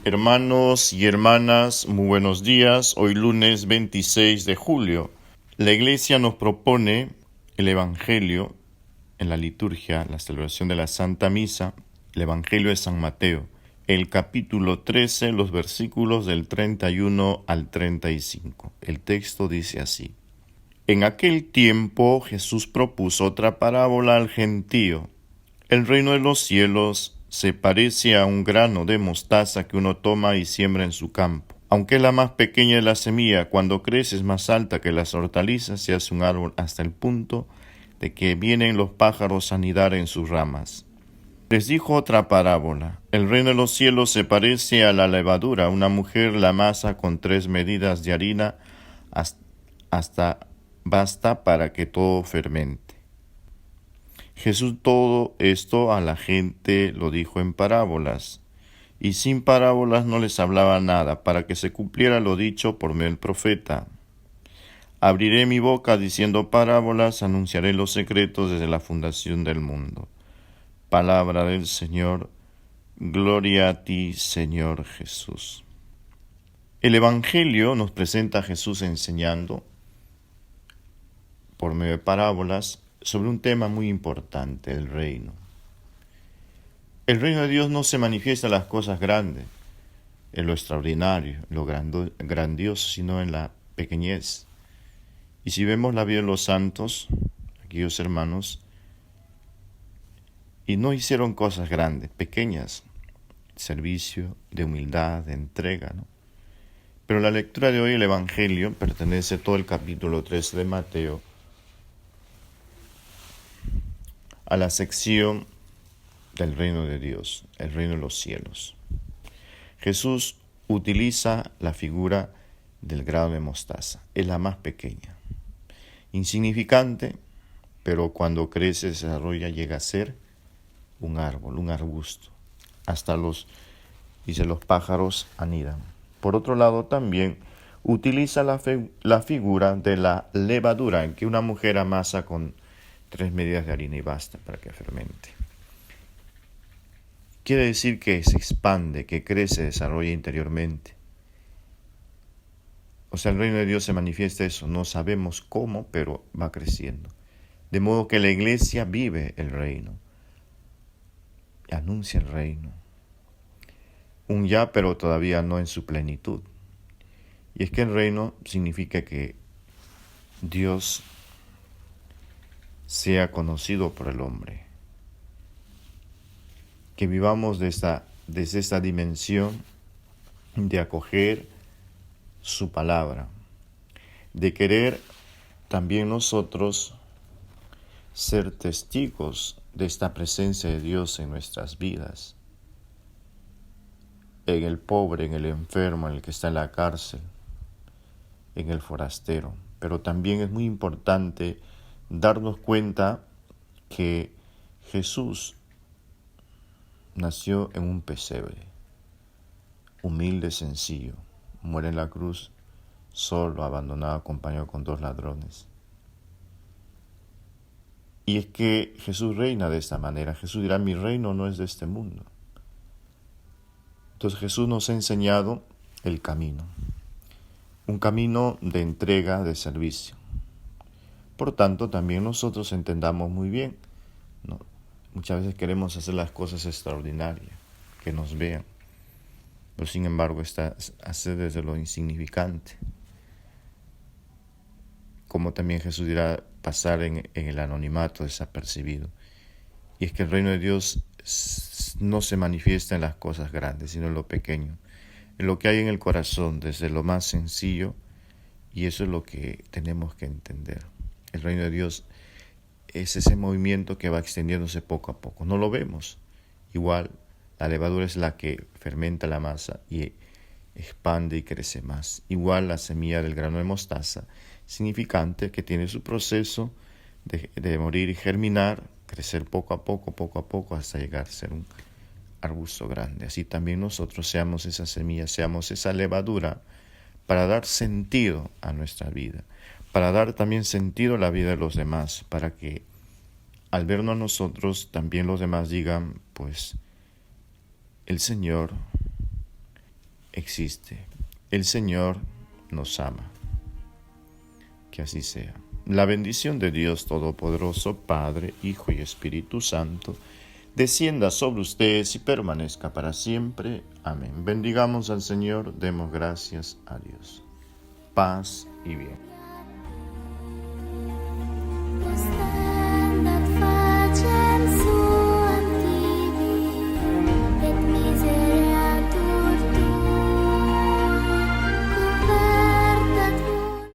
Hermanos y hermanas, muy buenos días. Hoy lunes 26 de julio. La Iglesia nos propone el Evangelio en la liturgia, la celebración de la Santa Misa, el Evangelio de San Mateo, el capítulo 13, los versículos del 31 al 35. El texto dice así: En aquel tiempo Jesús propuso otra parábola al gentío. El reino de los cielos se parece a un grano de mostaza que uno toma y siembra en su campo. Aunque es la más pequeña de la semilla, cuando crece es más alta que las hortalizas, se hace un árbol hasta el punto de que vienen los pájaros a anidar en sus ramas. Les dijo otra parábola. El reino de los cielos se parece a la levadura. Una mujer la amasa con 3 medidas de harina hasta basta para que todo fermente. Jesús todo esto a la gente lo dijo en parábolas, y sin parábolas no les hablaba nada, para que se cumpliera lo dicho por medio del profeta. Abriré mi boca diciendo parábolas, anunciaré los secretos desde la fundación del mundo. Palabra del Señor, gloria a ti, Señor Jesús. El Evangelio nos presenta a Jesús enseñando, por medio de parábolas, sobre un tema muy importante, el reino. El reino de Dios no se manifiesta en las cosas grandes, en lo extraordinario, en lo grandioso, sino en la pequeñez. Y si vemos la vida de los santos, aquellos hermanos, y no hicieron cosas grandes, pequeñas, servicio, de humildad, de entrega, ¿no? Pero la lectura de hoy, el Evangelio, pertenece todo el capítulo 3 de Mateo a la sección del reino de Dios, el reino de los cielos. Jesús utiliza la figura del grano de mostaza, es la más pequeña, insignificante, pero cuando crece, se desarrolla, llega a ser un árbol, un arbusto. Hasta los pájaros anidan. Por otro lado, también utiliza la figura de la levadura, en que una mujer amasa con 3 medidas de harina y basta para que fermente. Quiere decir que se expande, que crece, desarrolla interiormente. O sea, el reino de Dios se manifiesta eso, no sabemos cómo, pero va creciendo. De modo que la Iglesia vive el reino, anuncia el reino. Un ya, pero todavía no en su plenitud. Y es que el reino significa que Dios sea conocido por el hombre. Que vivamos desde esta dimensión de acoger su palabra, de querer también nosotros ser testigos de esta presencia de Dios en nuestras vidas, en el pobre, en el enfermo, en el que está en la cárcel, en el forastero. Pero también es muy importante darnos cuenta que Jesús nació en un pesebre, humilde, sencillo, muere en la cruz, solo, abandonado, acompañado con 2 ladrones. Y es que Jesús reina de esta manera. Jesús dirá: mi reino no es de este mundo. Entonces Jesús nos ha enseñado el camino, un camino de entrega, de servicio. Por tanto, también nosotros entendamos muy bien, ¿no? Muchas veces queremos hacer las cosas extraordinarias, que nos vean, pero sin embargo hacer desde lo insignificante. Como también Jesús dirá, pasar en el anonimato desapercibido. Y es que el reino de Dios no se manifiesta en las cosas grandes, sino en lo pequeño, en lo que hay en el corazón, desde lo más sencillo, y eso es lo que tenemos que entender. El reino de Dios es ese movimiento que va extendiéndose poco a poco. No lo vemos. Igual, la levadura es la que fermenta la masa y expande y crece más. Igual la semilla del grano de mostaza, significante, que tiene su proceso de morir y germinar, crecer poco a poco, hasta llegar a ser un arbusto grande. Así también nosotros seamos esa semilla, seamos esa levadura para dar sentido a nuestra vida, para dar también sentido a la vida de los demás, para que al vernos a nosotros también los demás digan, pues el Señor existe. El Señor nos ama. Que así sea. La bendición de Dios Todopoderoso, Padre, Hijo y Espíritu Santo, descienda sobre ustedes y permanezca para siempre. Amén. Bendigamos al Señor, demos gracias a Dios. Paz y bien.